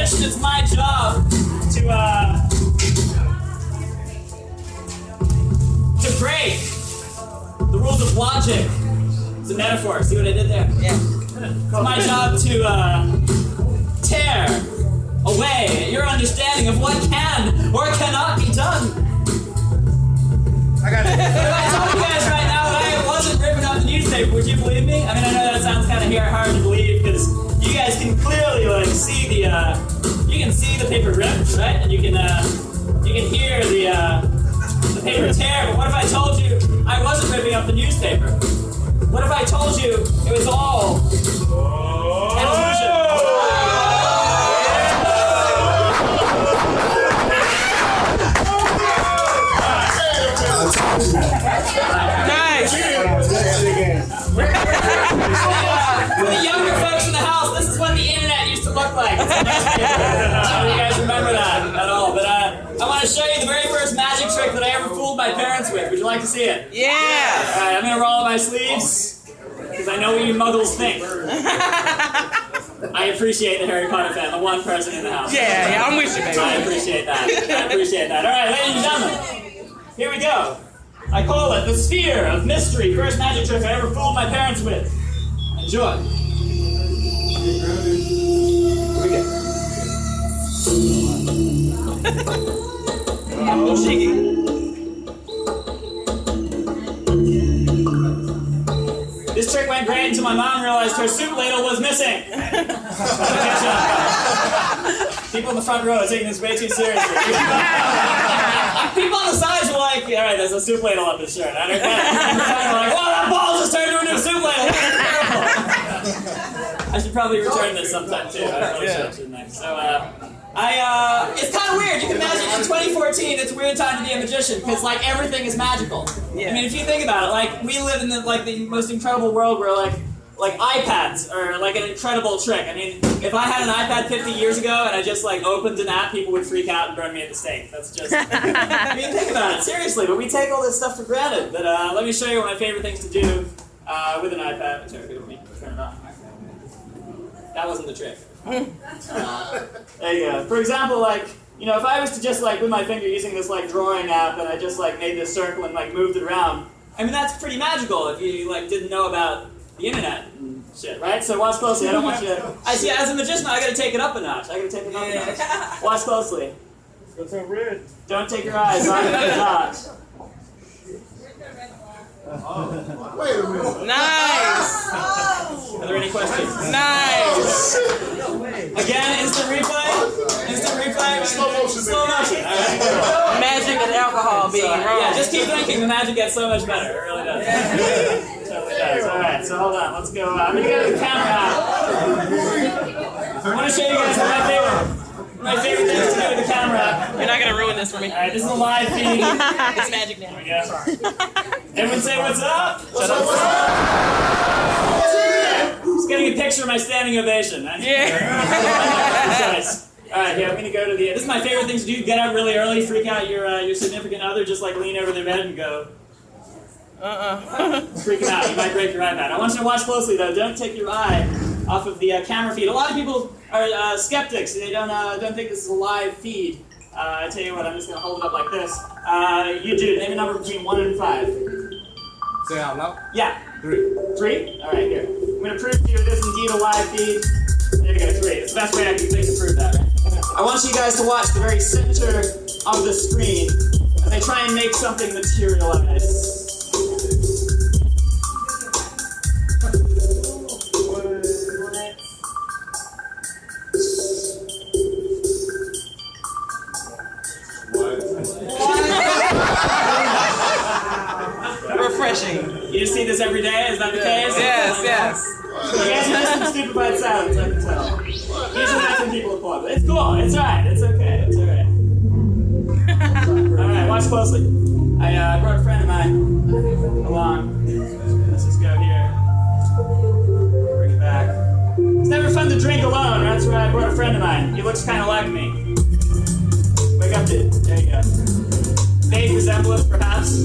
magician, it's my job to break the rules of logic. It's a metaphor. See what I did there? Yeah. It's my job to tear away your understanding of what can or cannot be done. I got it. If I told you guys right now that I wasn't ripping up the newspaper, would you believe me? I mean, I know that sounds kind of hard to believe because you guys can clearly see the paper ripped, right? And you can hear the paper tear. But what if I told you I wasn't ripping up the newspaper? What if I told you it was all an illusion? Nice. For the younger folks in the house, this is what the internet used to look like. I don't know if you guys remember that at all, but I want to show you the very first magic trick that I ever fooled my parents with. Would you like to see it? Yeah. All right, I'm going to roll up my sleeves because I know what you muggles think. I appreciate the Harry Potter fan, the one person in the house. Yeah, I'm with you, baby. I appreciate that. I appreciate that. All right, ladies and gentlemen, here we go. I call it the sphere of mystery. First magic trick I ever fooled my parents with. Enjoy. Here we go. Oh, Shiggy. This trick went great until my mom realized her soup ladle was missing. People in the front row are taking this way too seriously. People on the sides were like, all right, there's a soup ladle up his shirt. I don't get it. People were like, whoa, that ball just turned into a soup ladle. I should probably return this sometime too. I probably should next. So, it's kind of weird. You can imagine in 2014, it's a weird time to be a magician because like everything is magical. Yeah. I mean, if you think about it, like we live in the most incredible world where like iPads are like an incredible trick. I mean, if I had an iPad 50 years ago and I just like opened an app, people would freak out and burn me at the stake. That's just. I mean, think about it seriously. But we take all this stuff for granted. But let me show you one of my favorite things to do with an iPad. Sorry, let me turn it on. That wasn't the trick. There you go. For example, like, you know, if I was to just like with my finger using this like drawing app and I just like made this circle and like moved it around, I mean that's pretty magical if you like didn't know about the internet and shit, right? So watch closely. I don't want you to. I see. As a magician, I got to take it up a notch. I got to take it up a notch. Watch closely. What's so red? Don't take your eyes off the notch. Wait a minute. Nice. Are there any questions? Nice. Again, instant replay. Instant replay. Slow motion. Slow motion. All right. Magic and alcohol being wrong. Yeah, just keep drinking. The magic gets so much better. It really does. It totally does. All right. So hold on. Let's go. I'm gonna go to the camera out. I want to show you guys my favorite things to do with the camera. You're not gonna ruin this for me. All right. This is a live feed. It's magic now. There we go. Everyone say what's up. What's up? Just getting a picture of my standing ovation. Yeah. Nice. All right, here, I'm gonna go to the. This is my favorite thing to do. Get up really early, freak out your significant other, just like lean over their bed and go. Freak them out. You might break your iPad. I want you to watch closely though. Don't take your eye off of the camera feed. A lot of people are skeptics. They don't think this is a live feed. I tell you what, I'm just gonna hold it up like this. You do. Name a number between 1 and 5. Say it out loud. Yeah. 3. 3? All right, here. I'm going to prove to you this is indeed a live feed. There you go, 3. It's the best way I can think to prove that. I want you guys to watch the very center of the screen as I try and make something materialize. Refreshing. You see this every day? Is that the case? Yes, yes. You guys make some stupefied sounds, I can tell. Usually that's when people applaud, but it's cool. It's alright. It's okay. It's alright. Alright, watch closely. I brought a friend of mine along. Let's just go here. Bring it back. It's never fun to drink alone. That's why I brought a friend of mine. He looks kind of like me. Wake up, dude. There you go. Vague resemblance, perhaps.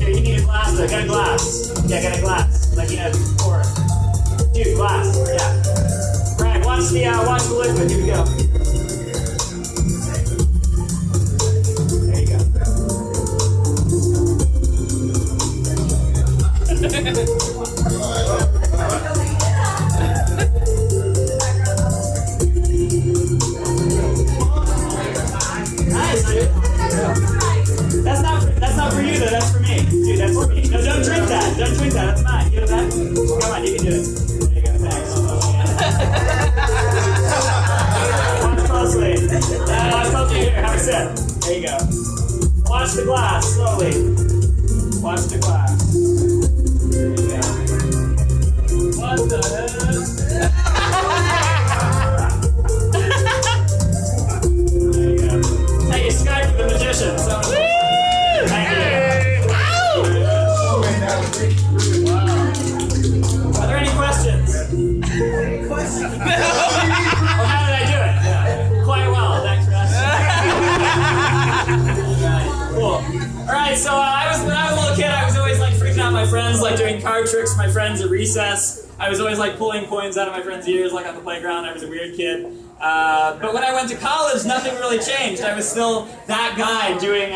Here, you need a glass though. Get a glass. Yeah, get a glass. Like, you know, pour. Dude, glass. Yeah. Alright, watch watch the liquid. Here we go. There you go. Nice, dude. That's not for you though. That's for me, dude. That's for me. No, don't drink that. Don't drink that. That's mine. Give it back. Come on, you can do it. There you go. Thanks. Watch closely. Watch closely here. Have a sip. There you go. Watch the glass slowly. Watch the glass. There you go. What the heck? There you go. Hey, you Skype with the magician. So. Thank you. Are there any questions? Well, how did I do it? Quite well. Thanks for asking. Cool. All right. So when I was a little kid, I was always like freaking out my friends, like doing card tricks with my friends at recess. I was always like pulling coins out of my friends' ears, like on the playground. I was a weird kid. But when I went to college, nothing really changed. I was still that guy doing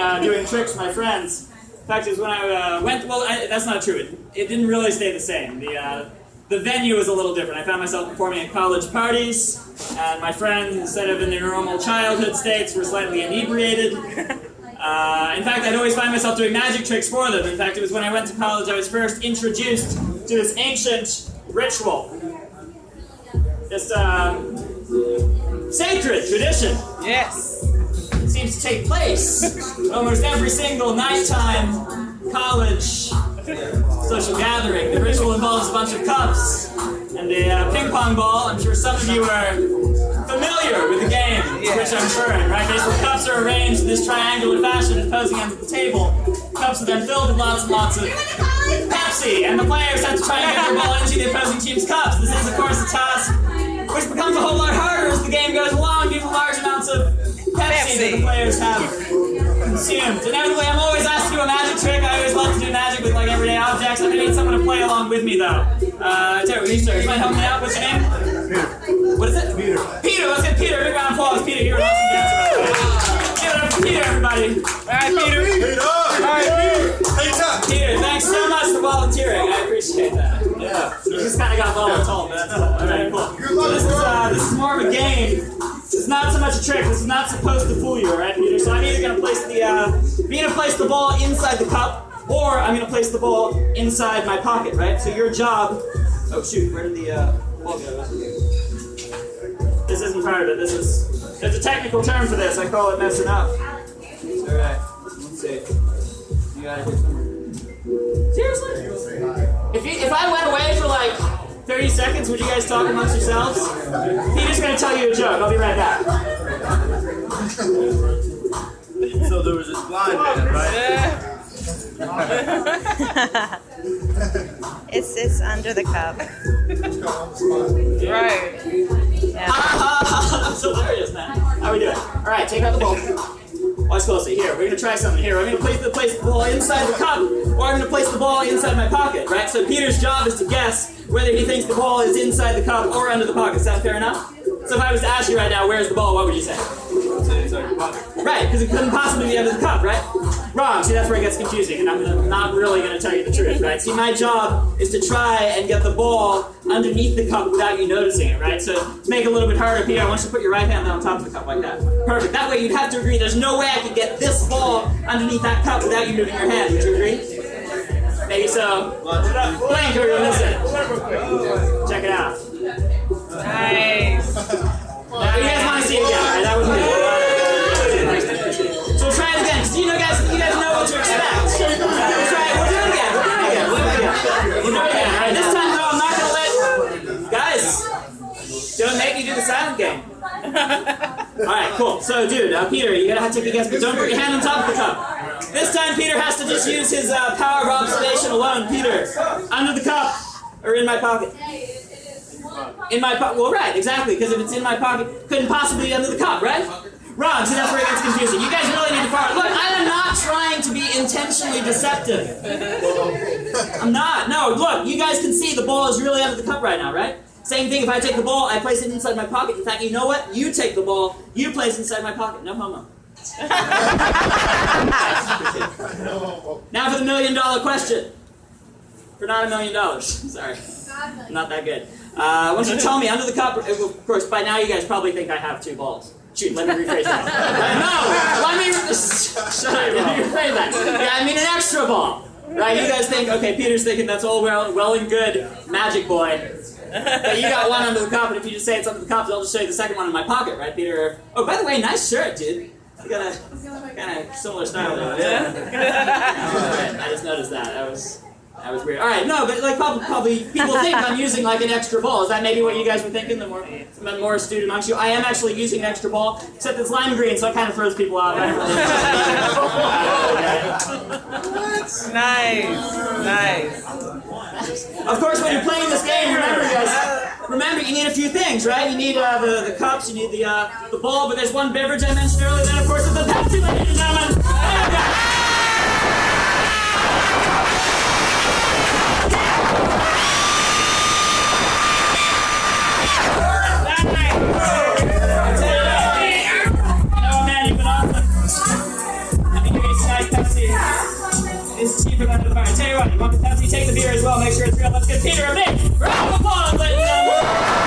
tricks with my friends. In fact, it was when I went. Well, that's not true. It didn't really stay the same. The venue was a little different. I found myself performing at college parties, and my friends, instead of in their normal childhood states, were slightly inebriated. In fact, I'd always find myself doing magic tricks for them. In fact, it was when I went to college I was first introduced to this ancient ritual. This sacred tradition. Yes. It seems to take place almost every single nighttime college social gathering. The ritual involves a bunch of cups and a ping pong ball. I'm sure some of you are familiar with the game to which I'm referring, right? Basically, cups are arranged in this triangular fashion and posing onto the table. Cups are then filled with lots and lots of Pepsi, and the players have to try and get their ball into the opposing team's cups. This is, of course, a task which becomes a whole lot harder as the game goes along due to large amounts of Pepsi that the players have consumed. Inevitably, I'm always asked to do a magic trick. I always love to do magic with like everyday objects. I'm gonna need someone to play along with me though. Terry, you might help me out. What's your name? Peter. What is it? Peter. Peter. Let's get Peter. Big round of applause. Peter, you're an awesome dancer. Give it up for Peter, everybody. All right, Peter. All right, Peter. Peter, thanks so much for volunteering. I appreciate that. Yeah. You just kind of got voluntold, but that's cool. All right, cool. So this is more of a game. This is not so much a trick. This is not supposed to fool you, all right, Peter? So I'm either gonna place the ball inside the cup, or I'm gonna place the ball inside my pocket, right? So your job. Oh shoot! Where did the ball go? This isn't part of it. There's a technical term for this. I call it messing up. All right. Let's see. You got it here somewhere. Seriously? If I went away for like 30 seconds, would you guys talk amongst yourselves? Peter's gonna tell you a joke. I'll be right back. So there was this blind man, right? It's under the cup. Right. Yeah. That's hilarious, man. How we doing? All right, take out the ball. Watch closely. Here, we're gonna try something. Here, I'm gonna place the ball inside the cup, or I'm gonna place the ball inside my pocket. Right. So Peter's job is to guess whether he thinks the ball is inside the cup or under the pocket. Is that fair enough? So if I was to ask you right now, where's the ball? What would you say? Right, because it couldn't possibly be under the cup, right? Wrong. See, that's where it gets confusing, and I'm not really going to tell you the truth, right? See, my job is to try and get the ball underneath the cup without you noticing it, right? So to make it a little bit harder, Peter, I want you to put your right hand on top of the cup like that. Perfect. That way you'd have to agree there's no way I could get this ball underneath that cup without you moving your hand. Would you agree? Maybe so. Blink or you'll miss it. Check it out. Nice. Now, you guys want to see it again, right? That was me. So we'll try it again. So you guys know what to expect. We'll try it. We'll do it again. We'll do it again. All right, this time though, I'm not gonna let guys. Don't make me do the silent game. All right, cool. So, dude, Peter, you gotta take a guess, but don't put your hand on top of the cup. This time, Peter has to just use his power of observation alone. Peter, under the cup or in my pocket? In my pocket. Well, right, exactly, because if it's in my pocket, couldn't possibly be under the cup, right? Wrong, see, that's where it gets confusing. You guys really need to follow. Look, I am not trying to be intentionally deceptive. I'm not. No, look, you guys can see the ball is really under the cup right now, right? Same thing, if I take the ball, I place it inside my pocket. In fact, you know what? You take the ball, you place it inside my pocket. No homo. Now for the $1 million question. For not $1 million. Sorry. Not that good. I want you to tell me, under the cup, of course, by now you guys probably think I have 2 balls. Shoot, let me rephrase that. Let me rephrase that. Yeah, I mean an extra ball. Right, you guys think, okay, Peter's thinking that's all well and good, magic boy. But you got one under the cup, and if you just say it's under the cup, I'll just show you the second one in my pocket, right, Peter? Oh, by the way, nice shirt, dude. You got a kind of similar style to it. Yeah. I just noticed that. That was weird. All right, no, but like probably people think I'm using like an extra ball. Is that maybe what you guys were thinking? The more astute amongst you, I am actually using an extra ball, except it's lime green, so it kind of throws people off. Nice. Of course, when you're playing this game, remember you need a few things, right? You need the cups, you need the ball, but there's one beverage I mentioned earlier. Then of course it's the Pepsi, ladies and gentlemen. It's cheaper than the bar. Tell you what, you want the Pepsi, take the beer as well. Make sure it's real. Let's give Peter a big round of applause, ladies and gentlemen.